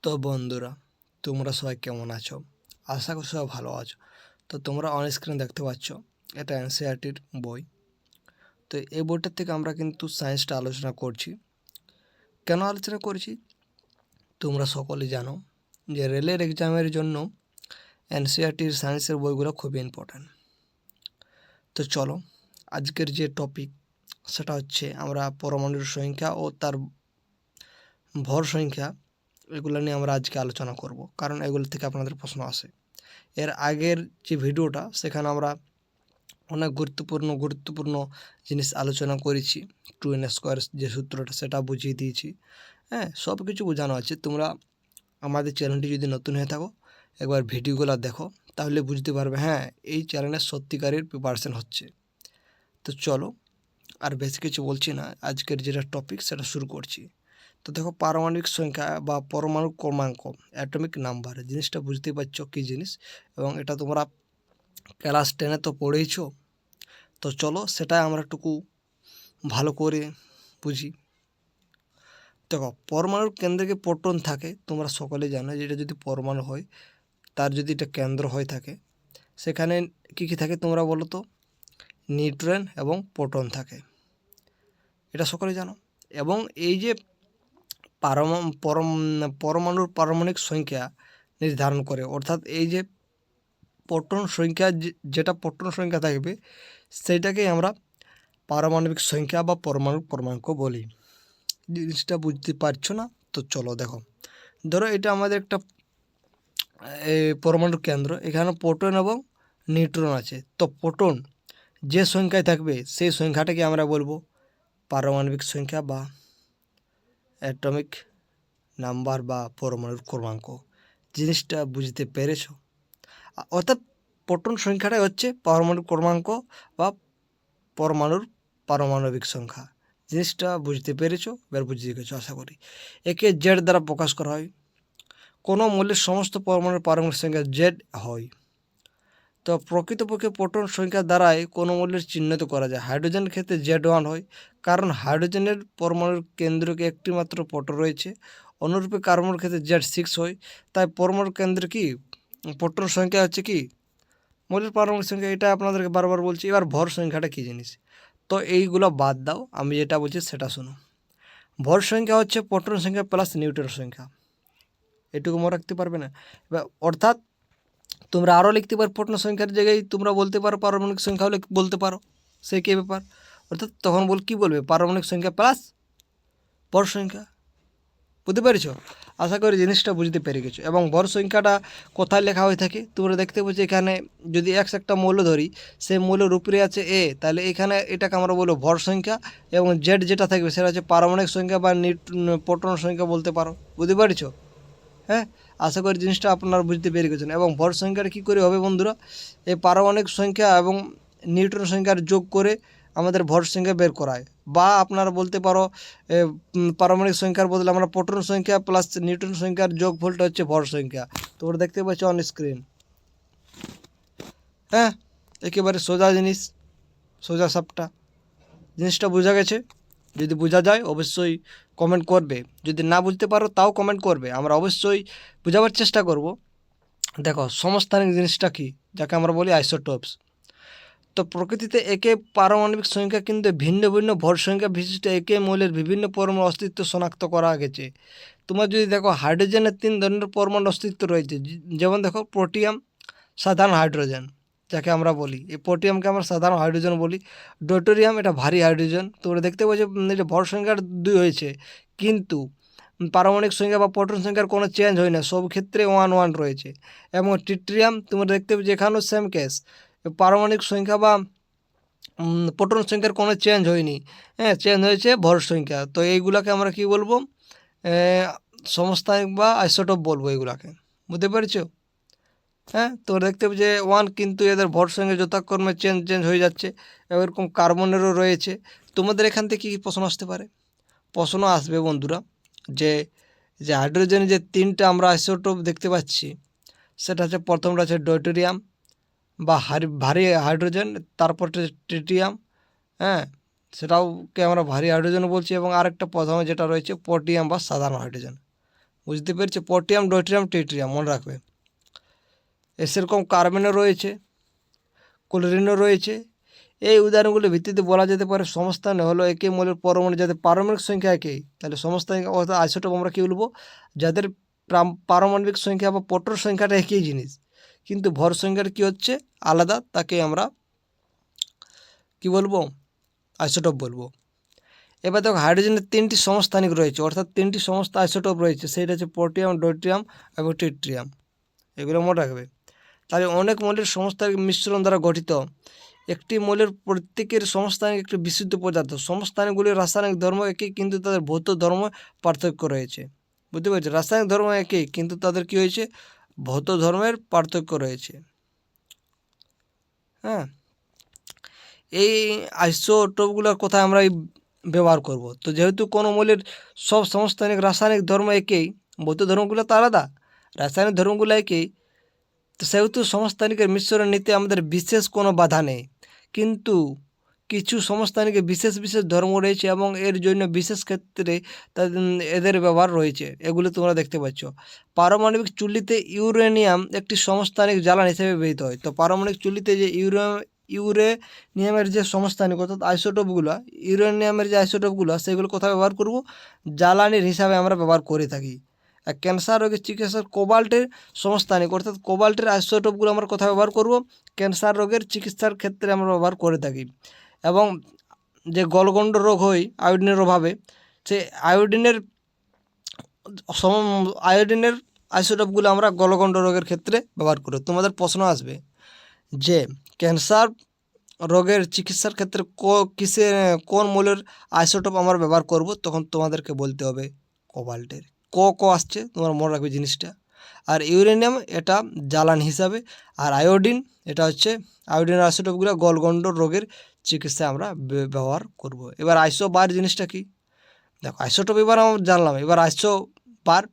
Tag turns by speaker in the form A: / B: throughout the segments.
A: তো বন্ধুরা, তোমরা সবাই কেমন আছো? আশা করি সবাই ভালো আছো। তো তোমরা অন স্ক্রিন দেখতে পাচ্ছ, এটা এনসিইআরটির বই। তো এই বইটার থেকে আমরা কিন্তু সায়েন্সটা আলোচনা করছি। কেন আলোচনা করছি? তোমরা সকলে জানো যে রেলের এক্সামের জন্য এনসিইআরটির সায়েন্সের বইগুলো খুবই ইম্পর্ট্যান্ট। তো চলো, আজকের যে টপিক সেটা হচ্ছে আমরা পরমাণুর সংখ্যা ও তার ভর সংখ্যা, এগুলো নিয়ে আমরা আজকে আলোচনা করব, কারণ এগুলো থেকে আপনাদের প্রশ্ন আসে। এর আগের যে ভিডিওটা, সেখানে আমরা অনেক গুরুত্বপূর্ণ জিনিস আলোচনা করেছি। 2n² যে সূত্রটা, সেটা বুঝিয়ে দিয়েছি। হ্যাঁ, সব কিছু বোঝানো আছে। তোমরা আমাদের চ্যানেলটি যদি নতুন হয়ে থাকো, একবার ভিডিওগুলো দেখো, তাহলে বুঝতে পারবে হ্যাঁ এই চ্যানেলের সত্যিকারের প্রিপারেশন হচ্ছে। তো চলো, আর বেশি কিছু বলছি না, আজকের যেটা টপিক সেটা শুরু করছি। তো দেখো, পারমাণবিক সংখ্যা বা পরমাণু ক্রমাঙ্ক, অ্যাটমিক নাম্বার, জিনিসটা বুঝতে পারছো কী জিনিস, এবং এটা তোমরা ক্লাস 10-এ তো পড়েইছো। তো চলো, সেটাই আমরা একটু ভালো করে বুঝি। দেখো, পরমাণুর কেন্দ্রে প্রোটন থাকে, তোমরা সকলে জানো যে এটা যদি পরমাণু হয়, তার যদি এটা কেন্দ্র হয়ে থাকে, সেখানে কী কী থাকে তোমরা বলো তো? নিউট্রন এবং প্রোটন থাকে, এটা সকলে জানো। এবং এই যে পরমাণুর পারমাণবিক সংখ্যা নির্ধারণ করে, অর্থাৎ এই যে প্রোটন সংখ্যা, যেটা প্রোটন সংখ্যা থাকবে, সেইটাকেই আমরা পারমাণবিক সংখ্যা বা পরমাণু ক্রমাঙ্ক বলি। জিনিসটা বুঝতে পারছো না? তো চলো দেখো, ধরো এটা আমাদের একটা পরমাণুর কেন্দ্র, এখানে প্রোটন এবং নিউট্রন আছে। তো প্রোটন যে সংখ্যায় থাকবে, সেই সংখ্যাটাকে আমরা বলবো পারমাণবিক সংখ্যা বা অ্যাটমিক নাম্বার বা পরমাণুর ক্রমাঙ্ক। জিনিসটা বুঝতে পেরেছো? অর্থাৎ প্রোটন সংখ্যাটাই হচ্ছে পারমাণবিক ক্রমাঙ্ক বা পরমাণুর পারমাণবিক সংখ্যা। জিনিসটা বুঝতে পেরেছো? এবার বুঝতে গেছো আশা করি। একে জেড দ্বারা প্রকাশ করা হয়। কোনো মৌলের সমস্ত পরমাণুর পারমাণবিক সংখ্যা জেড হয়। তো প্রকৃতপক্ষে প্রোটন সংখ্যা দ্বারাই কোনো মৌলের চিহ্নিত করা যায়। হাইড্রোজেনের ক্ষেত্রে Z1 হয়, কারণ হাইড্রোজেনের পরমাণুর কেন্দ্রকে একটি মাত্র প্রোটন রয়েছে। অনুরূপে কার্বনের ক্ষেত্রে Z6 হয়। তাই পরমাণুর কেন্দ্রে কি প্রোটন সংখ্যা হচ্ছে কি মৌলের পারমাণবিক সংখ্যা। এটা আপনাদেরকে বারবার বলছি। এবার ভর সংখ্যাটা কী জিনিস? তো এইগুলো বাদ দাও, আমি যেটা বলছি সেটা শোনো। ভর সংখ্যা হচ্ছে প্রোটন সংখ্যা প্লাস নিউট্রন সংখ্যা। এটুকু মনে রাখতে পারবে না? এবার অর্থাৎ তোমরা আরও লিখতে পারো, প্রোটন সংখ্যার জায়গায় তোমরা বলতে পারো পারমাণবিক সংখ্যা হলে বলতে পারো, সে কী ব্যাপার। অর্থাৎ তখন কী বলবে? পারমাণবিক সংখ্যা প্লাস ভর সংখ্যা। বুঝতে পেরেছ? আশা করি জিনিসটা বুঝতে পেরে গেছো। এবং ভর সংখ্যাটা কোথায় লেখা হয়ে থাকে তোমরা দেখতে পাচ্ছ। এখানে যদি একটা মৌল ধরি, সেই মৌলের উপরে আছে এ, তাহলে এখানে এটাকে আমরা বলবো ভর সংখ্যা, এবং জেড যেটা থাকবে সেটা হচ্ছে পারমাণবিক সংখ্যা বা প্রোটন সংখ্যা বলতে পারো। বুঝতে পেরেছ? হ্যাঁ, আশা করি জিনিসটা আপনারা বুঝতে পেরে গেছেন। এবং ভর সংখ্যাটা কী করে হবে বন্ধুরা? এই পারমাণবিক সংখ্যা এবং নিউট্রন সংখ্যার যোগ করে আমাদের ভর সংখ্যা বের করায়। বা আপনারা বলতে পারো পারমাণবিক সংখ্যার বদলে আমরা প্রোটন সংখ্যা প্লাস নিউট্রন সংখ্যার যোগফলটা হচ্ছে ভর সংখ্যা। তোমরা দেখতে পাচ্ছ অন স্ক্রিন। হ্যাঁ, একেবারে সোজা জিনিস, সোজা সাপটা। জিনিসটা বোঝা গেছে? যদি বোঝা যায় অবশ্যই কমেন্ট করবে, যদি না বুঝতে পারো তাও কমেন্ট করবে, আমরা অবশ্যই বোঝাবার চেষ্টা করব। দেখো, সমস্থানিক জিনিসটা কি, যাকে আমরা বলি আইসোটোপস। তো প্রকৃতিতে একে পারমাণবিক সংখ্যা কিন্তু ভিন্ন ভিন্ন ভর সংখ্যা বিশিষ্ট একে মৌলের বিভিন্ন পরমাণু অস্তিত্ব শনাক্ত করা গেছে। তোমরা যদি দেখো, হাইড্রোজেনের 3 ধরনের পরমাণু অস্তিত্ব রয়েছে। যেমন দেখো, প্রোটিয়াম, সাধারণ হাইড্রোজেন যাকে আমরা বলি, এই প্রোটিয়ামকে আমরা সাধারণ হাইড্রোজেন বলি। ডোটোরিয়াম, এটা ভারী হাইড্রোজেন। তোমরা দেখতে পাচ্ছ এটা ভর সংখ্যার 2 হয়েছে, কিন্তু পারমাণবিক সংখ্যা বা প্রোটন সংখ্যার কোনো চেঞ্জ হয় না, সব ক্ষেত্রে 1 1 রয়েছে। এবং ট্রিটিয়াম তোমরা দেখতে পাচ্ছ এখানেও সেম কেস, পারমাণবিক সংখ্যা বা প্রোটন সংখ্যার কোনো চেঞ্জ হয়নি। হ্যাঁ, চেঞ্জ হয়েছে ভর সংখ্যা। তো এইগুলাকে আমরা কি বলবো? সমস্থানিক বা আইসোটোপ বলবো এগুলাকে। বুঝতে পেরেছো? হ্যাঁ, তো দেখতে পাচ্ছি যে 1, কিন্তু এদের ভর সংখ্যা যথাক্রমে চেঞ্জ হয়ে যাচ্ছে। এরকম কার্বনেরও রয়েছে। তোমাদের এখান থেকে কী প্রশ্ন আসতে পারে? প্রশ্ন আসবে বন্ধুরা, যে যে হাইড্রোজেনের যে 3টা আমরা আইসোটোপ দেখতে পাচ্ছি, সেটা হচ্ছে প্রথমটা হচ্ছে ডয়টোরিয়াম বা ভারী হাইড্রোজেন, তারপর ট্রিটিয়াম। হ্যাঁ, সেটাওকে আমরা ভারী হাইড্রোজেন বলছি। এবং আরেকটা প্রথমে যেটা রয়েছে প্রোটিয়াম বা সাধারণ হাইড্রোজেন। বুঝতে পেরেছো? পটিয়াম, ডয়ট্রিয়াম, ট্রিটিয়াম মনে রাখবে। সেরকম কার্বনও রয়েছে, ক্লোরিনও রয়েছে। এই উদাহরণগুলির ভিত্তিতে বলা যেতে পারে সমস্থানে হলো একই মৌলের পরমাণু যাদের পারমাণবিক সংখ্যা একই। তাহলে সমস্থানিক অর্থাৎ আইসোটোপ আমরা কী বলবো? যাদের পারমাণবিক সংখ্যা বা প্রোটন সংখ্যাটা একই জিনিস, কিন্তু ভর সংখ্যাটা কী হচ্ছে আলাদা, তাকে আমরা কি বলবো? আইসোটোপ বলবো। এবার দেখো হাইড্রোজেনের 3টি সমস্থানিক রয়েছে, অর্থাৎ 3টি সমস্ত আইসোটোপ রয়েছে, সেটা হচ্ছে পটিয়াম, ডয়ট্রিয়াম এবং ট্রিটিয়াম। এগুলো মনে রাখবে। তাহলে অনেক মৌলের সমস্থানিক মিশ্রণ দ্বারা গঠিত একটি মৌলের প্রত্যেকের সমস্থানিক একটি বিশুদ্ধ পদার্থ। সমস্থানিকগুলির রাসায়নিক ধর্ম একই, কিন্তু তাদের ভৌত ধর্ম পার্থক্য রয়েছে। বুঝতে পেরেছি? রাসায়নিক ধর্ম একই, কিন্তু তাদের কী হয়েছে? ভৌত ধর্মের পার্থক্য রয়েছে। হ্যাঁ, এই আইসোটোপগুলোর কথা আমরা ব্যবহার করব। তো যেহেতু কোনো মৌলের সব সমস্থানিক রাসায়নিক ধর্ম একই, ভৌত ধর্মগুলো তো আলাদা, রাসায়নিক ধর্মগুলো একই, তো সেহেতু সমস্থানিকের মিশ্রণ নিতে আমাদের বিশেষ কোনো বাধা নেই। কিন্তু কিছু সমস্থানিকে বিশেষ বিশেষ ধর্ম রয়েছে এবং এর জন্য বিশেষ ক্ষেত্রে এদের ব্যবহার রয়েছে। এগুলো তোমরা দেখতে পাচ্ছ। পারমাণবিক চুল্লিতে ইউরেনিয়াম একটি সমস্থানিক জ্বালানি হিসেবে ব্যবহৃত হয়। তো পারমাণবিক চুল্লিতে যে ইউরেনিয়ামের যে সমস্থানিক অর্থাৎ আইসোটোপগুলো, ইউরেনিয়ামের যে আইসোটোপগুলো, সেগুলো কোথায় ব্যবহার করব? জ্বালানির হিসাবে আমরা ব্যবহার করে থাকি। ক্যান্সার রোগের চিকিৎসার কোবাল্টের সমস্থানিক অর্থাৎ কোবাল্টের আইসোটোপগুলো আমরা কোথায় ব্যবহার করব? ক্যান্সার রোগের চিকিৎসার ক্ষেত্রে আমরা ব্যবহার করে থাকি। এবং যে গলগণ্ড রোগ হয় আয়োডিনের অভাবে, সে আয়োডিনের আইসোটোপগুলো আমরা গলগণ্ড রোগের ক্ষেত্রে ব্যবহার করি। তোমাদের প্রশ্ন আসবে যে ক্যান্সার রোগের চিকিৎসার ক্ষেত্রে কোন মৌলের আইসোটোপ আমরা ব্যবহার করব? তখন তোমাদেরকে বলতে হবে কোবাল্টের। আসছে, তোমরা মনে রাখবে জিনিসটা। আর ইউরেনিয়াম এটা জ্বালানি হিসাবে, আর আয়োডিন এটা হচ্ছে আয়োডিনের আইসোটোপগুলো গলগণ্ড রোগের চিকিৎসায় আমরা ব্যবহার করব। এবার আইসোবার জিনিসটা কি? দেখো আইসোটোপ এবার আমরা জানলাম, এবার আইসোবার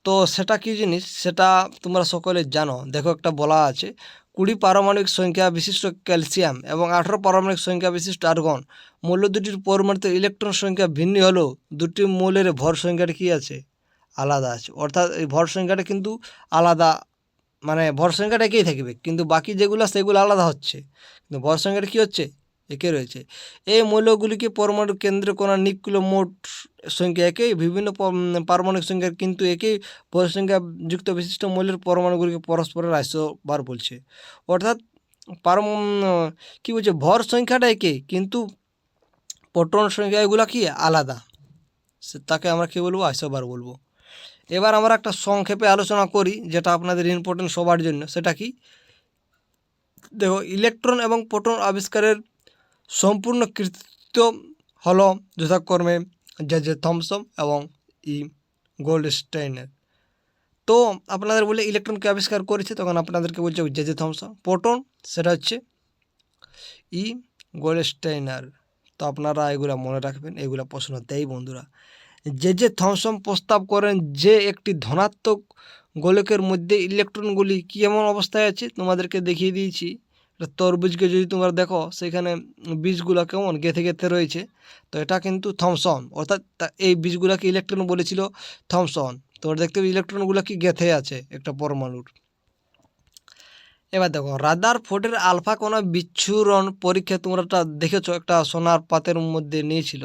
A: তো সেটা কি জিনিস সেটা তোমরা সকলে জানো। দেখো একটা বলা আছে 20 পারমাণবিক সংখ্যা বিশিষ্ট ক্যালসিয়াম এবং 18 পারমাণবিক সংখ্যা বিশিষ্ট আর্গন মৌল দুটির পরমাণুতে ইলেকট্রন সংখ্যা ভিন্ন হলেও দুটি মৌলের ভর সংখ্যাটা কী আছে? আলাদা আছে। অর্থাৎ এই ভর সংখ্যাটা কিন্তু আলাদা, মানে ভর সংখ্যাটা একই থাকবে, কিন্তু বাকি যেগুলো সেগুলো আলাদা হচ্ছে, কিন্তু ভর সংখ্যাটা কী হচ্ছে? একই রয়েছে। এই মৌলগুলিকে পরমাণু কেন্দ্রে কোনো নিউক্লিয় মোট সংখ্যা একই, বিভিন্ন পারমাণবিক সংখ্যা কিন্তু একই ভর সংখ্যা যুক্ত বিশিষ্ট মৌলের পরমাণুগুলিকে পরস্পরের আইসোবার বলছে। অর্থাৎ কী বলছে? ভর সংখ্যাটা একই, কিন্তু প্রোটন সংখ্যা এগুলো কি আলাদা, তাকে আমরা কী বলবো? আইসোবার বলবো। এবার আমরা একটা সংক্ষেপে আলোচনা করি, যেটা আপনাদের ইম্পর্টেন্ট সবার জন্য। সেটা কি? দেখো ইলেকট্রন এবং প্রোটন আবিষ্কারের সম্পূর্ণ কৃতিত্ব হলো যথাক্রমে জে থমসন এবং গোল্ডস্টাইনের। তো আপনাদের বলে ইলেকট্রনকে আবিষ্কার করেছে, তখন আপনাদেরকে বলছে জে থমসন। প্রোটন সেটা হচ্ছে গোল্ডস্টাইনার। তো আপনারা এগুলা মনে রাখবেন, এগুলা প্রশ্ন দেয় বন্ধুরা। জে থমসন প্রস্তাব করেন যে একটি ধনাত্মক গোলকের মধ্যে ইলেকট্রনগুলি কী এমন অবস্থায় আছে, তোমাদেরকে দেখিয়ে দিয়েছি। তরমুজকে যদি তোমরা দেখো, সেখানে বীজগুলো কেমন গেঁথে গেঁথে রয়েছে, তো এটা কিন্তু থমসন, অর্থাৎ এই বীজগুলোকে ইলেকট্রন বলেছিল থমসন। তোমরা দেখতে পাবে ইলেকট্রনগুলো কি গেঁথে আছে একটা পরমাণুর। এবার দেখো রাদারফোর্ডের আলফা কণা বিচ্ছুরণ পরীক্ষা তোমরা দেখেছো, একটা সোনার পাতের মধ্যে নিয়েছিল।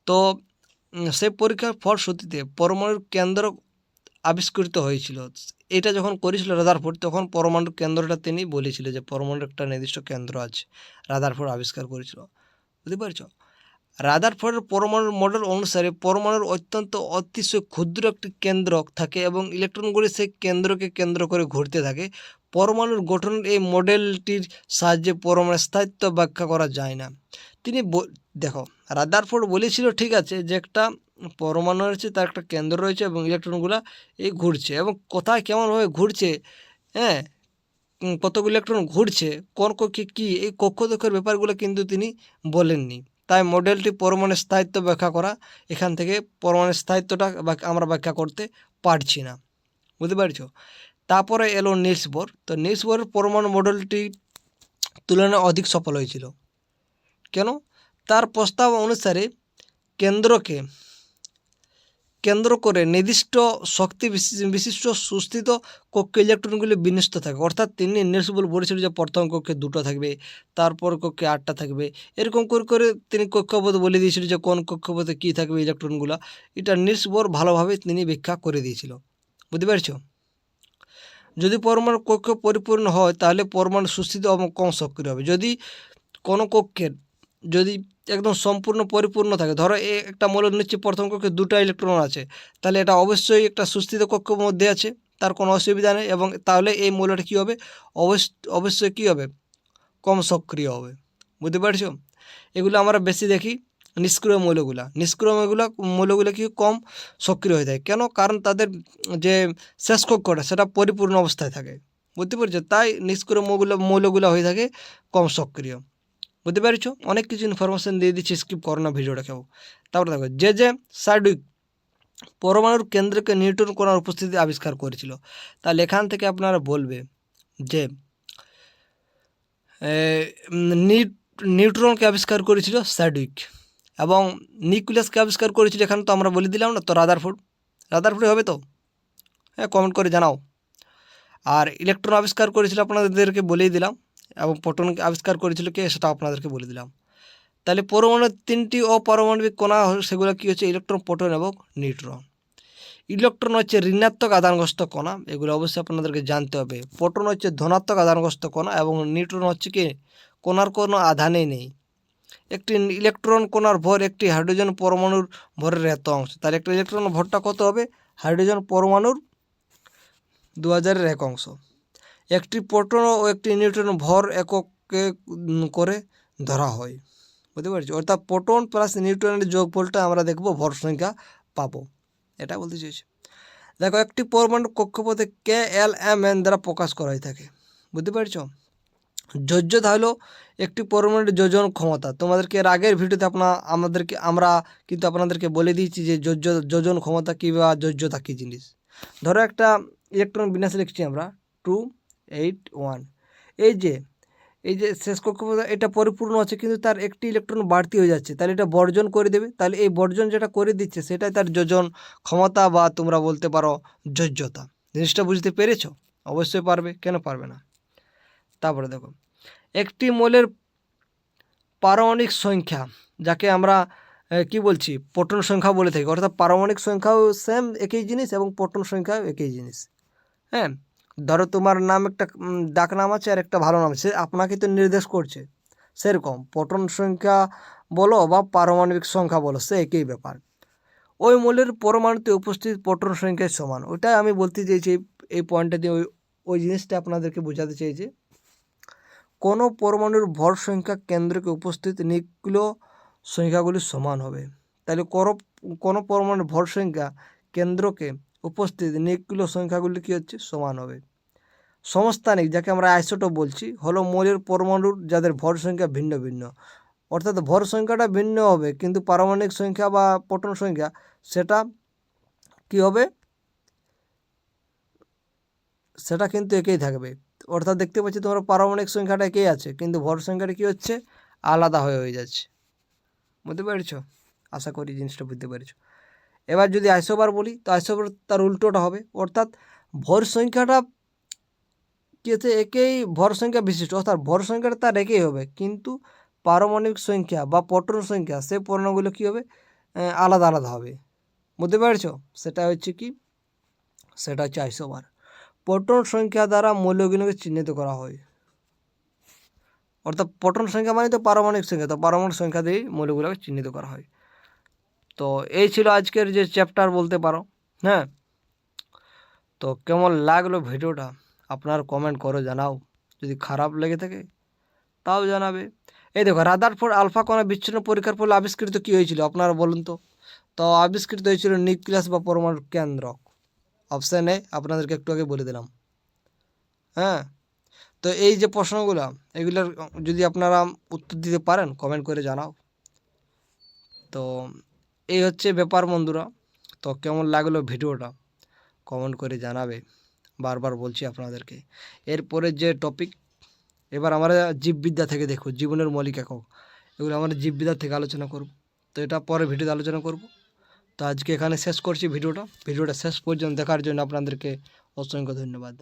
A: তো সেই পরীক্ষার ফলশ্রুতিতে পরমাণুর কেন্দ্র আবিষ্কৃত হয়েছিল। এটা যখন করেছিল রাদারফোর্ড, তখন পরমাণুর কেন্দ্রটা তিনি বলেছিল যে পরমাণুর একটা নির্দিষ্ট কেন্দ্র আছে, রাদারফোর্ড আবিষ্কার করেছিল। বুঝতে পারছো? রাদারফোর্ডের পরমাণুর মডেল অনুসারে পরমাণুর অত্যন্ত অতিশয় ক্ষুদ্র একটি কেন্দ্র থাকে এবং ইলেকট্রনগুলি সেই কেন্দ্রকে কেন্দ্র করে ঘুরতে থাকে। পরমাণুর গঠনের এই মডেলটির সাহায্যে পরমাণুর স্থায়িত্ব ব্যাখ্যা করা যায় না। তিনি দেখো রাদারফোর্ড বলেছিল ঠিক আছে যে একটা পরমাণু রয়েছে, তার একটা কেন্দ্র রয়েছে এবং ইলেকট্রনগুলো এই ঘুরছে, এবং কোথায় কেমনভাবে ঘুরছে, হ্যাঁ, কতগুলো ইলেকট্রন ঘুরছে, কোন কক্ষে কী, এই কক্ষপথের ব্যাপারগুলো কিন্তু তিনি বলেননি। তাই মডেলটি পরমাণুর স্থায়িত্ব ব্যাখ্যা করা, এখান থেকে পরমাণুর স্থায়িত্বটা আমরা ব্যাখ্যা করতে পারছি না। বুঝতে পারছো? তারপরে এলো নিলস বোর। তো নিলস বোরের পরমাণু মডেলটি তুলনায় অধিক সফল হয়েছিল। কেন? তার প্রস্তাব অনুসারে কেন্দ্রকে কেন্দ্র করে নির্দিষ্ট শক্তি বিশিষ্ট সুস্থিত কক্ষে ইলেকট্রনগুলি বিন্যস্ত থাকে। অর্থাৎ তিনি নিলস বোর বলেছিল যে প্রথম কক্ষে 2টো থাকবে, তারপর কক্ষে 8টা থাকবে, এরকম করে করে তিনি কক্ষপথ বলে দিয়েছিল যে কোন কক্ষপথে কী থাকবে ইলেকট্রনগুলো। এটা নিলস বোর ভালোভাবে তিনি ব্যাখ্যা করে দিয়েছিল। বুঝতে পারছো? যদি পরমাণু কক্ষ পরিপূর্ণ হয় তাহলে পরমাণু সুস্থিত এবং কম সক্রিয় হবে। যদি কোনো কক্ষের যদি একদম সম্পূর্ণ পরিপূর্ণ থাকে, ধরো একটা মৌল নিচ্ছে প্রথম কক্ষে 2টা ইলেকট্রন আছে, তাহলে এটা অবশ্যই একটা সুস্থিত কক্ষের মধ্যে আছে, তার কোনো অসুবিধা নেই, এবং তাহলে এই মৌলটা কী হবে, অবশ্যই কী হবে, কম সক্রিয় হবে। বুঝতে পারছো? এগুলো আমরা বেশি দেখি নিষ্ক্রিয় মৌলগুলো কি কম সক্রিয় হয়ে থাকে। কেন? কারণ তাদের যে শেষ কক্ষটা সেটা পরিপূর্ণ অবস্থায় থাকে। বুঝতে পারছো? তাই নিষ্ক্রিয় মৌলগুলো হয়ে থাকে কম সক্রিয়। বুঝতে পারছো? অনেক কিছু ইনফরমেশান দিয়ে দিচ্ছি, স্কিপ করো না ভিডিওটাকেও। তারপরে দেখো যে সার্ডউইক পরমাণুর কেন্দ্রকে নিউট্রন কণার উপস্থিতি আবিষ্কার করেছিল। তাহলে এখান থেকে আপনারা বলবে যে নিউট্রনকে আবিষ্কার করেছিল সার্ডউইক, এবং নিউক্লিয়াসকে আবিষ্কার করেছিল এখানে তো আমরা বলে দিলাম না, তো রাদারফোর্ড হবে তো? হ্যাঁ, কমেন্ট করে জানাও। আর ইলেকট্রন আবিষ্কার করেছিল আপনাদেরকে বলেই দিলাম, এবং প্রোটন আবিষ্কার করেছিল কে সেটা আপনাদেরকে বলে দিলাম। তাহলে পরমাণুর 3টি অপারমাণবিক কণা, সেগুলো কী হচ্ছে, ইলেকট্রন, প্রোটন এবং নিউট্রন। ইলেকট্রন হচ্ছে ঋণাত্মক আধানগ্রস্ত কণা, এগুলো অবশ্যই আপনাদেরকে জানতে হবে। প্রোটন হচ্ছে ধনাত্মক আধানগ্রস্ত কণা, এবং নিউট্রন হচ্ছে কি কণার কোনো আধানেই নেই। একটি ইলেকট্রন কণার ভর একটি হাইড্রোজেন পরমাণুর ভরের এত অংশ। তাহলে একটা ইলেকট্রন ভরটা কত হবে, হাইড্রোজেন পরমাণুর 2000-এর 1 অংশ। একটি প্রোটন ও একটি নিউট্রন ভর এককে করে ধরা হয়। বুঝতে পারছি? অর্থাৎ প্রোটন প্লাস নিউট্রনের যোগফলটা আমরা দেখব, ভর সংখ্যা পাবো, এটা বলতে চাইছি। দেখো, একটি পরমাণু কক্ষপথে KLMN দ্বারা প্রকাশ করা হয়ে থাকে। বুঝতে পারছ? যোজ্যতা হলো একটি পরমাণুর যোজন ক্ষমতা। তোমাদেরকে এর আগের ভিডিওতে আমরা কিন্তু আপনাদেরকে বলে দিয়েছি যে যোজন ক্ষমতা কী বা যোজ্যতা কী জিনিস। ধরো একটা ইলেকট্রন বিন্যাস লিখছি আমরা 281। এই যে শেষ কক্ষপথ এটা পরিপূর্ণ আছে, কিন্তু তার একটি ইলেকট্রন বাড়তি হয়ে যাচ্ছে, তাহলে এটা বর্জন করে দেবে। তাহলে এই বর্জন যেটা করে দিচ্ছে সেটাই তার যোজন ক্ষমতা, বা তোমরা বলতে পারো যোজ্যতা। জিনিসটা বুঝতে পেরেছো? অবশ্যই পারবে, কেন পারবে না? তারপরে দেখো, একটি মৌলের পারমাণবিক সংখ্যা, যাকে আমরা কি বলছি, প্রোটন সংখ্যা বলে থাকি। অর্থাৎ পারমাণবিক সংখ্যাও সেম একই জিনিস, এবং প্রোটন সংখ্যাও একই জিনিস। হ্যাঁ, ধরো তোমার নাম একটা ডাক নাম আছে আর একটা ভালো নাম, সে আপনাকে তো নির্দেশ করছে। সেরকম প্রোটন সংখ্যা বলো বা পারমাণবিক সংখ্যা বলো, সে একই ব্যাপার। ওই মৌলের পরমাণুতে উপস্থিত প্রোটন সংখ্যায় সমান। ওইটাই আমি বলতে চেয়েছি এই পয়েন্টটা দিয়ে, ওই জিনিসটা আপনাদেরকে বোঝাতে চেয়েছি। কোনো পরমাণুর ভর সংখ্যা কেন্দ্রকে উপস্থিত নিউক্লিয় সংখ্যাগুলি সমান হবে। তাহলে কোনো পরমাণুর ভর সংখ্যা কেন্দ্রকে উপস্থিত নিউক্লিয় সংখ্যাগুলি কী হচ্ছে, সমান হবে। সমস্থানিক, যাকে আমরা আইসোটোপ বলছি, হলো মৌলের পরমাণুর যাদের ভর সংখ্যা ভিন্ন ভিন্ন। অর্থাৎ ভর সংখ্যাটা ভিন্ন হবে, কিন্তু পারমাণবিক সংখ্যা বা প্রোটন সংখ্যা সেটা কি হবে, সেটা কিন্তু একই থাকবে। অর্থাৎ দেখতে পাচ্ছি তোমরা পারমাণবিক সংখ্যাটা একই আছে, কিন্তু ভর সংখ্যাটা কী হচ্ছে, আলাদা হয়ে যাচ্ছে। বুঝতে পেরেছ? আশা করি জিনিসটা বুঝতে পেরেছ। এবার যদি আইসোবার বলি, তো আইসোবার তার উল্টোটা হবে। অর্থাৎ ভর সংখ্যাটা কী হচ্ছে, একই ভর সংখ্যা বিশিষ্ট, অর্থাৎ ভর সংখ্যাটা তার একই হবে, কিন্তু পারমাণবিক সংখ্যা বা প্রোটন সংখ্যা সেই পণ্যগুলো কী হবে, আলাদা আলাদা হবে। বুঝতে পেরেছ? সেটা হচ্ছে আইসোবার। প্রোটন সংখ্যা দ্বারা মৌলগুলোকে চিহ্নিত করা হয়। অর্থাৎ প্রোটন সংখ্যা মানে তো পারমাণবিক সংখ্যা, তো পারমাণবিক সংখ্যা দিয়েই মৌলগুলোকে চিহ্নিত করা হয়। তো এই ছিল আজকের যে চ্যাপ্টার বলতে পারো। হ্যাঁ, তো কেমন লাগলো ভিডিওটা আপনার কমেন্ট করে জানাও। যদি খারাপ লেগে থাকে তাও জানাবে। এই দেখো, রাদারফোর্ড আলফা কণা বিচ্ছিন্ন পরীক্ষার ফলে আবিষ্কৃত কী হয়েছিল আপনারা বলুন তো? তো আবিষ্কৃত হয়েছিল নিউক্লিয়াস বা পরমাণুর কেন্দ্রক। অপশান এ আপনাদেরকে একটু আগে বলে দিলাম। হ্যাঁ, তো এই যে প্রশ্নগুলো, এগুলোর যদি আপনারা উত্তর দিতে পারেন কমেন্ট করে জানাও। তো এই হচ্ছে ব্যাপার বন্ধুরা। তো কেমন লাগলো ভিডিওটা কমেন্ট করে জানাবে, বারবার বলছি আপনাদেরকে। এরপরে যে টপিক, এবার আমরা জীববিদ্যা থেকে দেখো, জীবনের মৌলিক একক, এগুলো আমরা জীববিদ্যা থেকে আলোচনা করব। তো এটা পরে ভিডিওতে আলোচনা করব। তো আজকে এখানে শেষ করছি ভিডিওটা শেষ পর্যন্ত দেখার জন্য আপনাদেরকে অসংখ্য ধন্যবাদ।